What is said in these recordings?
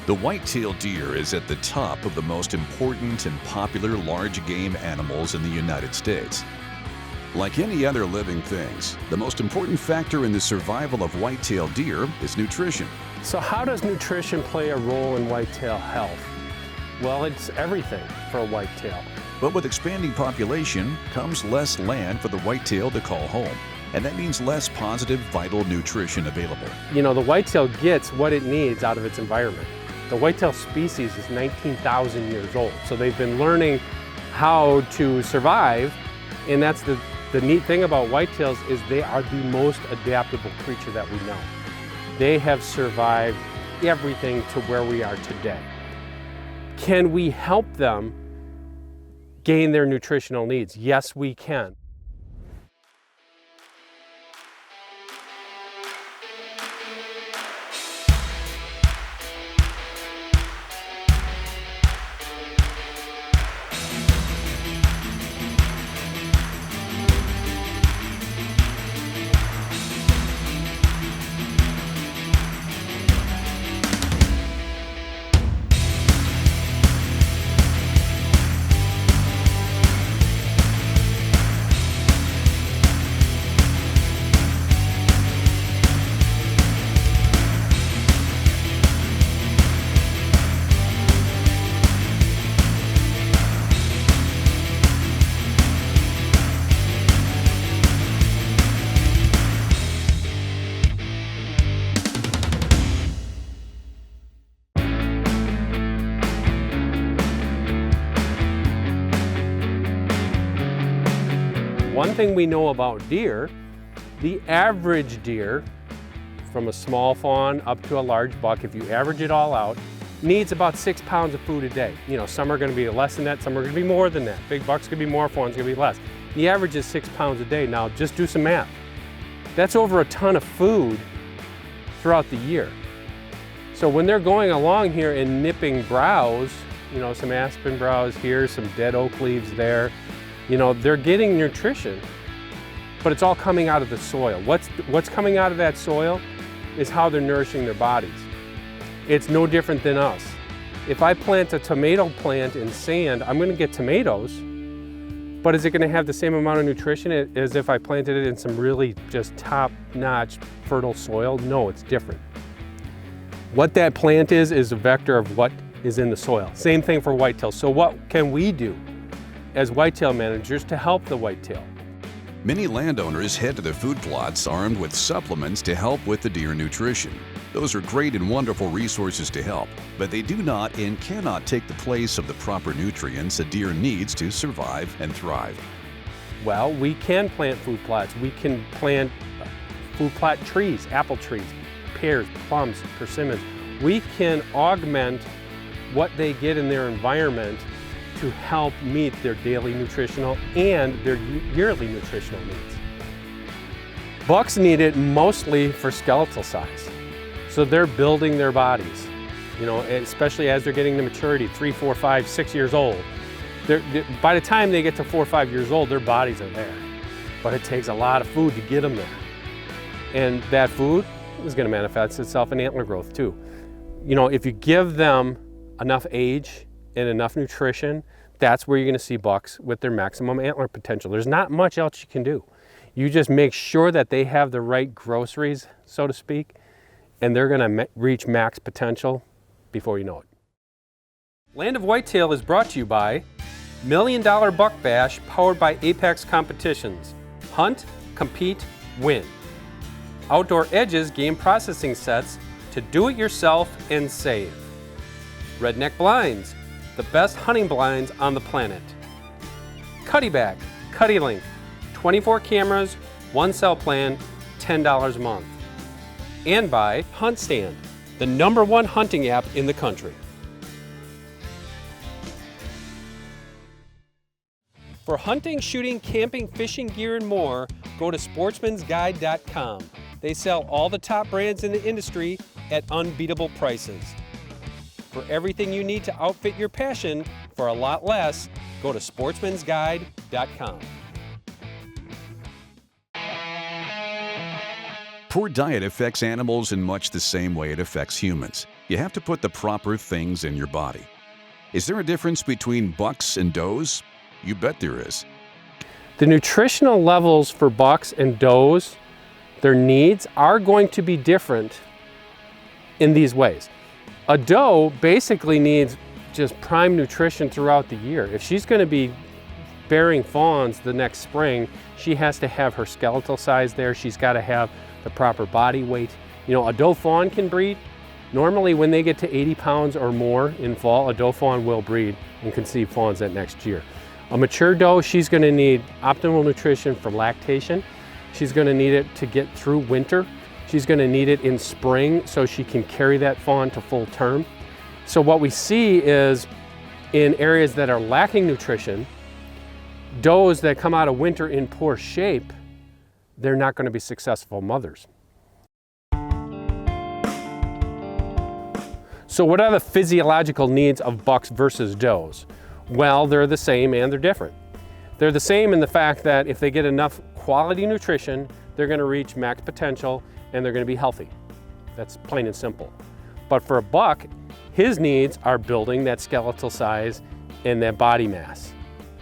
The whitetail deer is at the top of the most important and popular large game animals in the United States. Like any other living things, the most important factor in the survival of whitetail deer is nutrition. So how does nutrition play a role in whitetail health? Well, it's everything for a whitetail. But with expanding population comes less land for the whitetail to call home. And that means less positive, vital nutrition available. You know, the whitetail gets what it needs out of its environment. The whitetail species is 19,000 years old. So they've been learning how to survive. And that's the neat thing about whitetails is they are the most adaptable creature that we know. They have survived everything to where we are today. Can we help them gain their nutritional needs? Yes, we can. One thing we know about deer, the average deer, from a small fawn up to a large buck, if you average it all out, needs about 6 pounds of food a day. You know, some are going to be less than that, some are going to be more than that. Big bucks could be more, fawns could be less. The average is 6 pounds a day. Now, just do some math. That's over a ton of food throughout the year. So when they're going along here and nipping browse, you know, some aspen browse here, some dead oak leaves there, you know, they're getting nutrition, but it's all coming out of the soil. What's coming out of that soil is how they're nourishing their bodies. It's no different than us. If I plant a tomato plant in sand, I'm going to get tomatoes, but is it going to have the same amount of nutrition as if I planted it in some really just top-notch fertile soil? No, it's different. What that plant is a vector of what is in the soil. Same thing for whitetail. So what can we do as whitetail managers to help the whitetail? Many landowners head to their food plots armed with supplements to help with the deer nutrition. Those are great and wonderful resources to help, but they do not and cannot take the place of the proper nutrients a deer needs to survive and thrive. Well, we can plant food plots. We can plant food plot trees, apple trees, pears, plums, persimmons. We can augment what they get in their environment to help meet their daily nutritional and their yearly nutritional needs. Bucks need it mostly for skeletal size. So they're building their bodies, you know, especially as they're getting to maturity, 3, 4, 5, 6 years old. By the time they get to 4 or 5 years old, their bodies are there. But it takes a lot of food to get them there. And that food is going to manifest itself in antler growth too. You know, if you give them enough age and enough nutrition, that's where you're going to see bucks with their maximum antler potential. There's not much else you can do. You just make sure that they have the right groceries, so to speak, and they're going to reach max potential before you know it. Land of Whitetail is brought to you by $1 Million Buck Bash, powered by Apex Competitions. Hunt, compete, win. Outdoor Edges game processing sets to do it yourself and save. REDNECK Blinds, the best hunting blinds on the planet. Cuddyback, Cuddy Link, 24 cameras, 1 cell plan, $10 a month. And by HuntStand, the #1 hunting app in the country. For hunting, shooting, camping, fishing gear, and more, go to sportsmansguide.com. They sell all the top brands in the industry at unbeatable prices. For everything you need to outfit your passion for a lot less, go to sportsmansguide.com. Poor diet affects animals in much the same way it affects humans. You have to put the proper things in your body. Is there a difference between bucks and does? You bet there is. The nutritional levels for bucks and does, their needs are going to be different in these ways. A doe basically needs just prime nutrition throughout the year. If she's going to be bearing fawns the next spring, she has to have her skeletal size there. She's got to have the proper body weight. You know, a doe fawn can breed. Normally when they get to 80 pounds or more in fall, a doe fawn will breed and conceive fawns that next year. A mature doe, she's going to need optimal nutrition for lactation. She's going to need it to get through winter. She's going to need it in spring so she can carry that fawn to full term. So what we see is in areas that are lacking nutrition, does that come out of winter in poor shape, they're not going to be successful mothers. So what are the physiological needs of bucks versus does? Well, they're the same and they're different. They're the same in the fact that if they get enough quality nutrition, they're going to reach max potential and they're going to be healthy. That's plain and simple. But for a buck, his needs are building that skeletal size and that body mass.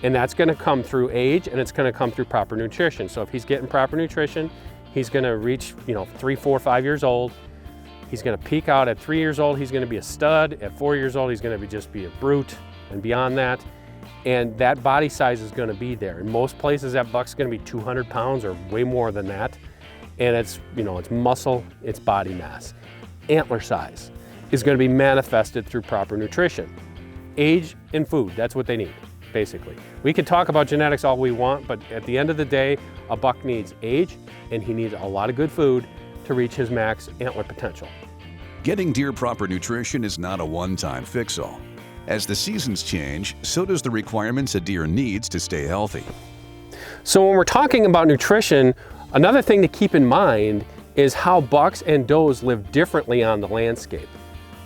And that's going to come through age and it's going to come through proper nutrition. So if he's getting proper nutrition, he's going to reach, 3, 4, 5 years old. He's going to peak out at 3 years old. He's going to be a stud. At 4 years old, he's going to just be a brute. And beyond that, and that body size is going to be there. In most places, that buck's going to be 200 pounds or way more than that. And it's, it's muscle, it's body mass. Antler size is going to be manifested through proper nutrition. Age and food, that's what they need, basically. We can talk about genetics all we want, but at the end of the day, a buck needs age and he needs a lot of good food to reach his max antler potential. Getting deer proper nutrition is not a one-time fix-all. As the seasons change, so does the requirements a deer needs to stay healthy. So when we're talking about nutrition, another thing to keep in mind is how bucks and does live differently on the landscape,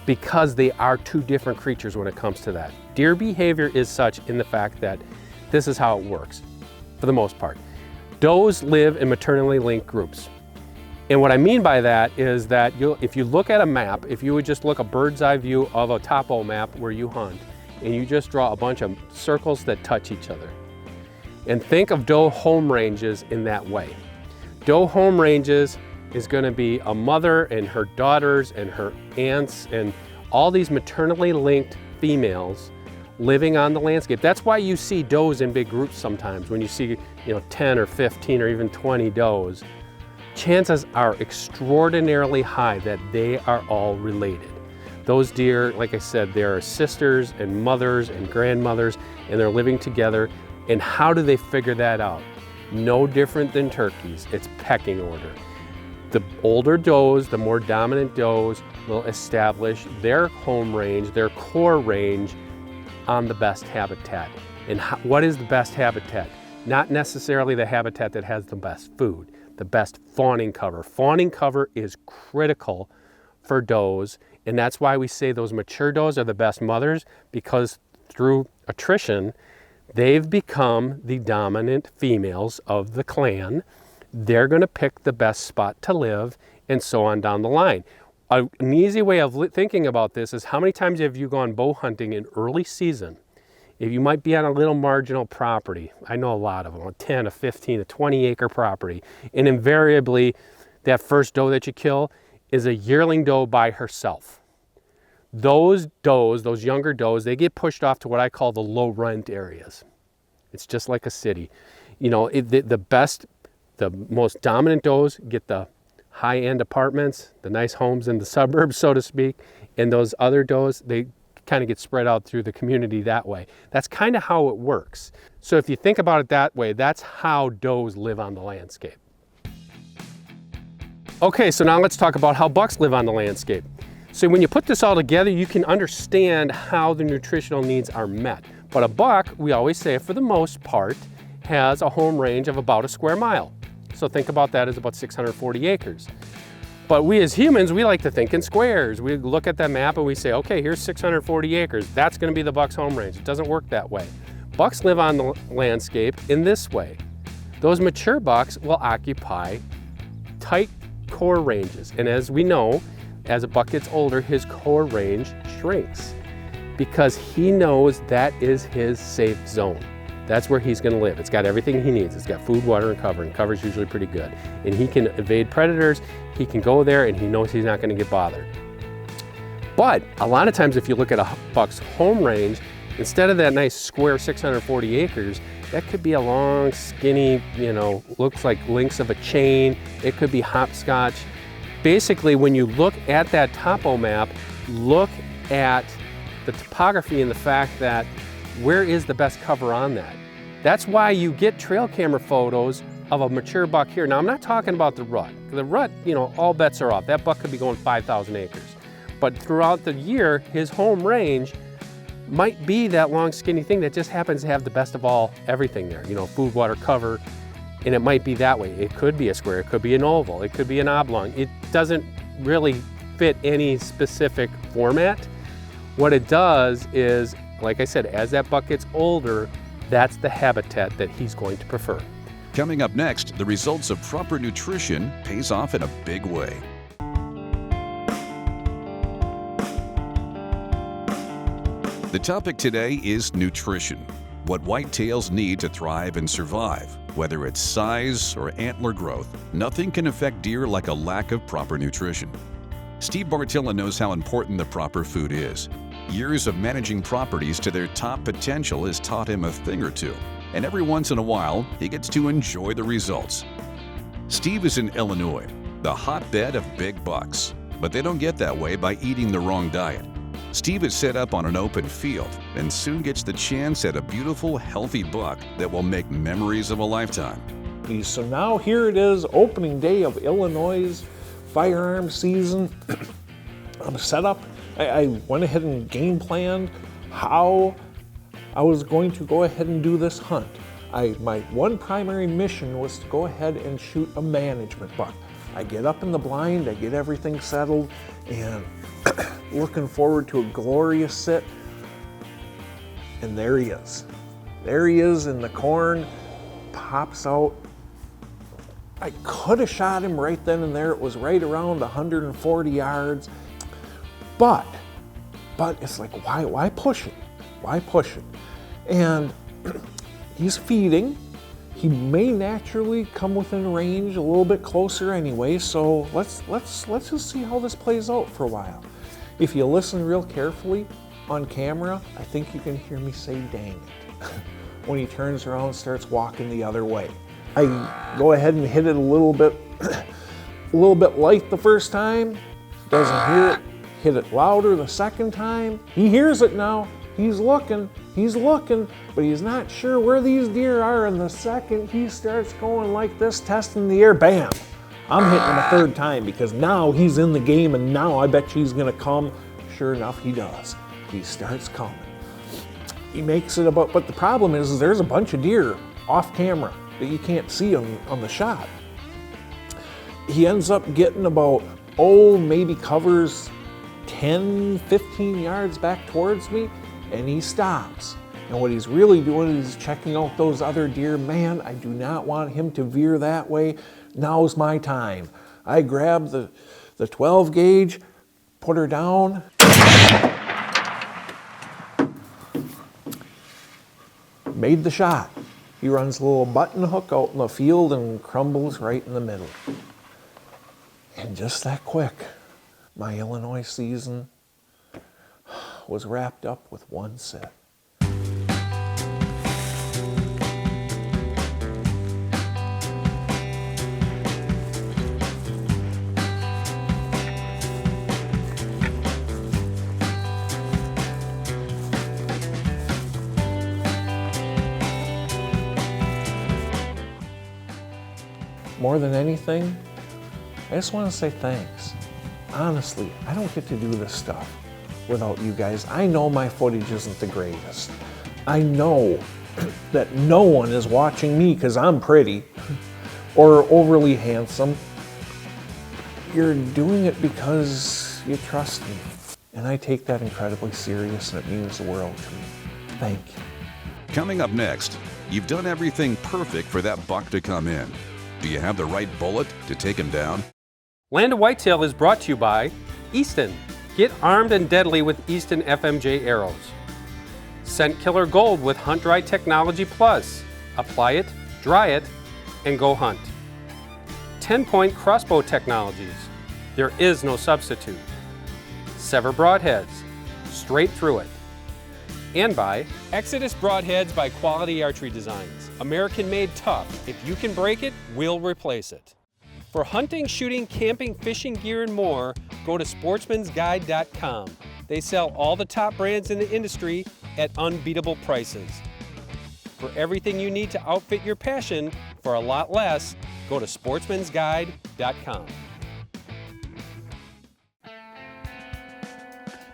because they are two different creatures when it comes to that. Deer behavior is such in the fact that this is how it works, for the most part. Does live in maternally linked groups. And what I mean by that is that if you look at a map, if you would just look a bird's eye view of a topo map where you hunt, and you just draw a bunch of circles that touch each other, and think of doe home ranges in that way. Doe home ranges is going to be a mother and her daughters and her aunts and all these maternally linked females living on the landscape. That's why you see does in big groups sometimes. When you see 10 or 15 or even 20 does, chances are extraordinarily high that they are all related. Those deer, like I said, they are sisters and mothers and grandmothers, and they're living together. And how do they figure that out? No different than turkeys. It's pecking order. The older does, the more dominant does, will establish their home range, their core range on the best habitat. And what is the best habitat? Not necessarily the habitat that has the best food, the best fawning cover. Fawning cover is critical for does, and that's why we say those mature does are the best mothers, because through attrition, they've become the dominant females of the clan. They're going to pick the best spot to live, and so on down the line. An easy way of thinking about this is, how many times have you gone bow hunting in early season? If you might be on a little marginal property, I know a lot of them, a 10, a 15, a 20 acre property, and invariably that first doe that you kill is a yearling doe by herself. Those does, those younger does, they get pushed off to what I call the low rent areas. It's just like a city. The most dominant does get the high-end apartments, the nice homes in the suburbs, so to speak, and those other does, they kind of get spread out through the community that way. That's kind of how it works. So if you think about it that way, that's how does live on the landscape. Okay, so now let's talk about how bucks live on the landscape. So when you put this all together, you can understand how the nutritional needs are met. But a buck, we always say, for the most part, has a home range of about a square mile. So think about that as about 640 acres. But we as humans, we like to think in squares. We look at that map and we say, okay, here's 640 acres. That's going to be the buck's home range. It doesn't work that way. Bucks live on the landscape in this way. Those mature bucks will occupy tight core ranges. And as we know, as a buck gets older, his core range shrinks because he knows that is his safe zone. That's where he's going to live. It's got everything he needs. It's got food, water, and cover, and cover's usually pretty good. And he can evade predators, he can go there, and he knows he's not going to get bothered. But a lot of times if you look at a buck's home range, instead of that nice square 640 acres, that could be a long, skinny, looks like links of a chain. It could be hopscotch. Basically, when you look at that topo map, look at the topography and the fact that where is the best cover on that? That's why you get trail camera photos of a mature buck here. Now, I'm not talking about the rut. The rut, all bets are off. That buck could be going 5,000 acres. But throughout the year, his home range might be that long, skinny thing that just happens to have the best of everything there. Food, water, cover, and it might be that way. It could be a square, it could be an oval, it could be an oblong. It doesn't really fit any specific format. What it does is, like I said, as that buck gets older, that's the habitat that he's going to prefer. Coming up next, the results of proper nutrition pays off in a big way. The topic today is nutrition. What whitetails need to thrive and survive. Whether it's size or antler growth, nothing can affect deer like a lack of proper nutrition. Steve Bartilla knows how important the proper food is. Years of managing properties to their top potential has taught him a thing or two, and every once in a while, he gets to enjoy the results. Steve is in Illinois, the hotbed of big bucks, but they don't get that way by eating the wrong diet. Steve is set up on an open field and soon gets the chance at a beautiful, healthy buck that will make memories of a lifetime. So now here it is, opening day of Illinois' firearm season. I'm set up. I went ahead and game planned how I was going to go ahead and do this hunt. My one primary mission was to go ahead and shoot a management buck. I get up in the blind, I get everything settled, and looking forward to a glorious sit. And there he is. There he is in the corn, pops out. I could have shot him right then and there. It was right around 140 yards. But it's like, why push it? Why push it? And he's feeding. He may naturally come within range a little bit closer anyway, so let's just see how this plays out for a while. If you listen real carefully on camera, I think you can hear me say dang it when he turns around and starts walking the other way. I go ahead and hit it a little bit light the first time, doesn't hear it. Hit it louder the second time. He hears it now. He's looking, but he's not sure where these deer are. And the second he starts going like this, testing the air, bam! I'm hitting him a third time because now he's in the game and now I bet you he's gonna come. Sure enough, he does. He starts coming. He makes it about, but the problem is there's a bunch of deer off camera that you can't see on the shot. He ends up getting about, maybe covers 10, 15 yards back towards me, and he stops. And what he's really doing is checking out those other deer. Man, I do not want him to veer that way. Now's my time. I grab the 12 gauge, put her down. Made the shot. He runs a little button hook out in the field and crumbles right in the middle. And just that quick, my Illinois season was wrapped up with one sit. More than anything, I just want to say thanks. Honestly, I don't get to do this stuff without you guys. I know my footage isn't the greatest. I know that no one is watching me because I'm pretty or overly handsome. You're doing it because you trust me. And I take that incredibly serious and it means the world to me. Thank you. Coming up next, you've done everything perfect for that buck to come in. Do you have the right bullet to take him down? Land of Whitetail is brought to you by EASTON. Get armed and deadly with EASTON FMJ arrows. Scent Killer Gold with Hunt Dry Technology Plus. Apply it, dry it, and go hunt. 10-point crossbow technologies. There is no substitute. Sever broadheads. Straight through it. And by Exodus Broadheads by Quality Archery Designs. American made tough. If you can break it, we'll replace it. For hunting, shooting, camping, fishing gear, and more, go to sportsmansguide.com. They sell all the top brands in the industry at unbeatable prices. For everything you need to outfit your passion for a lot less, go to sportsmansguide.com.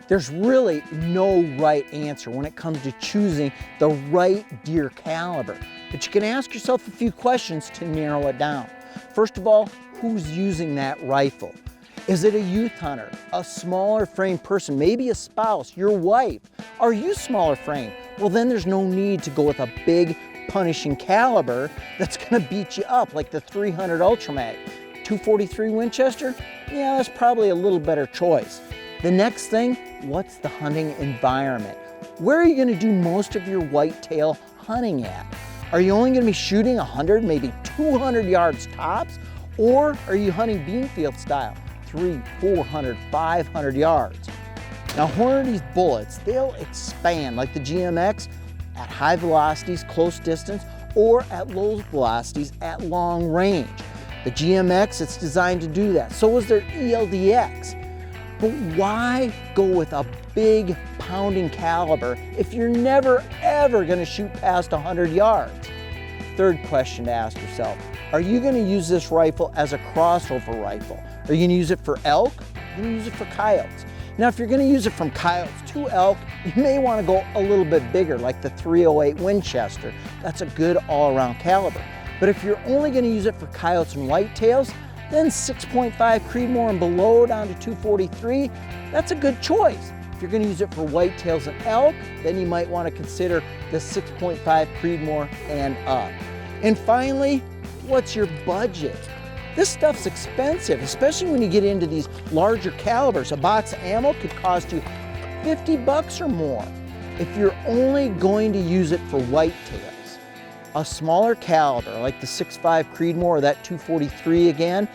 There's really no right answer when it comes to choosing the right deer caliber, but you can ask yourself a few questions to narrow it down. First of all, who's using that rifle? Is it a youth hunter, a smaller frame person, maybe a spouse, your wife? Are you smaller frame? Well, then there's no need to go with a big punishing caliber that's gonna beat you up like the 300 Ultramag. 243 Winchester? Yeah, that's probably a little better choice. The next thing, what's the hunting environment? Where are you gonna do most of your whitetail hunting at? Are you only gonna be shooting 100, maybe 200 yards tops? Or are you hunting beanfield style, 300, 400, 500 yards? Now Hornady's bullets, they'll expand like the GMX at high velocities, close distance, or at low velocities at long range. The GMX, it's designed to do that. So is their ELDX. But why go with a big pounding caliber if you're never ever gonna shoot past 100 yards? Third question to ask yourself, are you gonna use this rifle as a crossover rifle? Are you gonna use it for elk? Are you gonna use it for coyotes? Now, if you're gonna use it from coyotes to elk, you may wanna go a little bit bigger, like the 308 Winchester. That's a good all-around caliber. But if you're only gonna use it for coyotes and whitetails, then 6.5 Creedmoor and below down to 243, that's a good choice. If you're gonna use it for whitetails and elk, then you might wanna consider the 6.5 Creedmoor and up. And finally, what's your budget? This stuff's expensive, especially when you get into these larger calibers. A box of ammo could cost you 50 bucks or more. If you're only going to use it for whitetails, a smaller caliber like the 6.5 Creedmoor or that 243 again,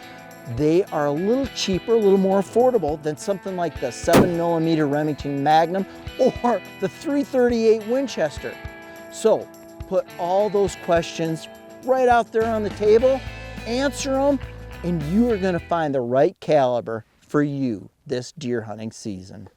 they are a little cheaper, a little more affordable than something like the 7mm Remington Magnum or the 338 Winchester. So put all those questions right out there on the table, answer them, and you are going to find the right caliber for you this deer hunting season.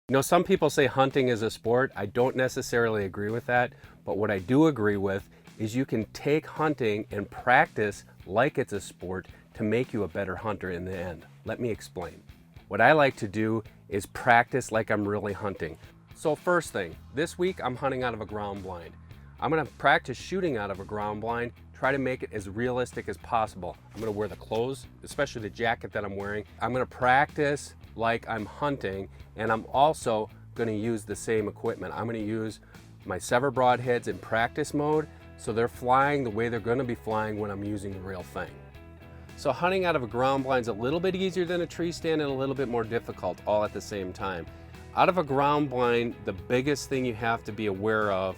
You know, some people say hunting is a sport. I don't necessarily agree with that, but what I do agree with is you can take hunting and practice like it's a sport to make you a better hunter in the end. Let me explain. What I like to do is practice like I'm really hunting. So first thing, this week I'm hunting out of a ground blind. I'm gonna practice shooting out of a ground blind, try to make it as realistic as possible. I'm gonna wear the clothes, especially the jacket that I'm wearing. I'm gonna practice like I'm hunting, and I'm also gonna use the same equipment. I'm gonna use my Sever broadheads in practice mode, so they're flying the way they're gonna be flying when I'm using the real thing. So hunting out of a ground blind is a little bit easier than a tree stand and a little bit more difficult all at the same time. Out of a ground blind, the biggest thing you have to be aware of,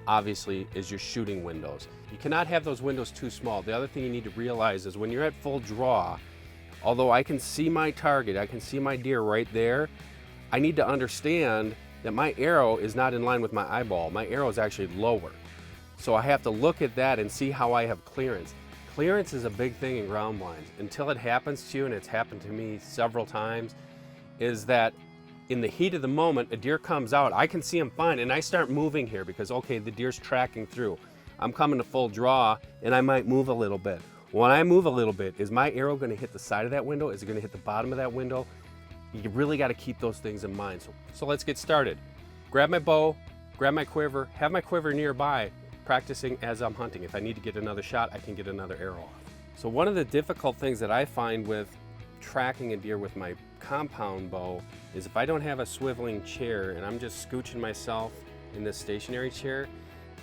obviously, is your shooting windows. You cannot have those windows too small. The other thing you need to realize is when you're at full draw, although I can see my target, I can see my deer right there, I need to understand that my arrow is not in line with my eyeball. My arrow is actually lower. So I have to look at that and see how I have clearance. Clearance is a big thing in ground blinds. Until it happens to you, and it's happened to me several times, is that in the heat of the moment, a deer comes out, I can see him fine, and I start moving here because, okay, the deer's tracking through. I'm coming to full draw, and I might move a little bit. When I move a little bit, is my arrow gonna hit the side of that window? Is it gonna hit the bottom of that window? You really gotta keep those things in mind. So let's get started. Grab my bow, grab my quiver, have my quiver nearby, practicing as I'm hunting. If I need to get another shot, I can get another arrow off. So one of the difficult things that I find with tracking a deer with my compound bow is if I don't have a swiveling chair and I'm just scooching myself in this stationary chair,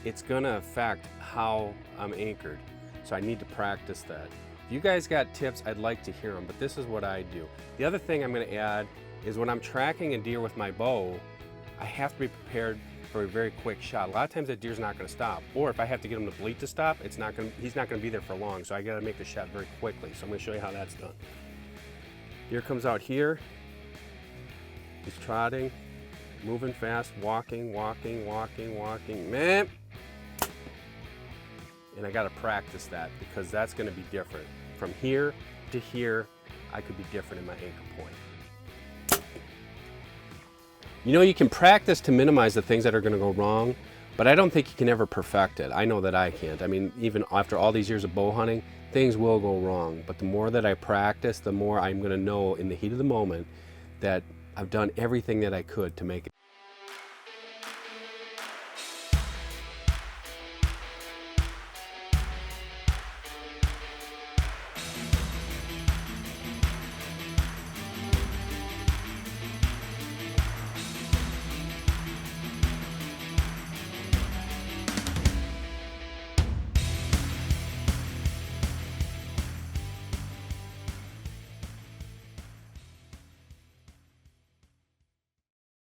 it's gonna affect how I'm anchored. So I need to practice that. If you guys got tips, I'd like to hear them, but this is what I do. The other thing I'm gonna add is when I'm tracking a deer with my bow, I have to be prepared for a very quick shot. A lot of times that deer's not gonna stop, or if I have to get him to bleat to stop, he's not gonna be there for long, so I gotta make the shot very quickly. So I'm gonna show you how that's done. Deer comes out here, he's trotting, moving fast, walking, man. And I gotta practice that because that's gonna be different. From here to here, I could be different in my anchor point. You know, you can practice to minimize the things that are gonna go wrong, but I don't think you can ever perfect it. I know that I can't. I mean, even after all these years of bow hunting, things will go wrong. But the more that I practice, the more I'm gonna know in the heat of the moment that I've done everything that I could to make it.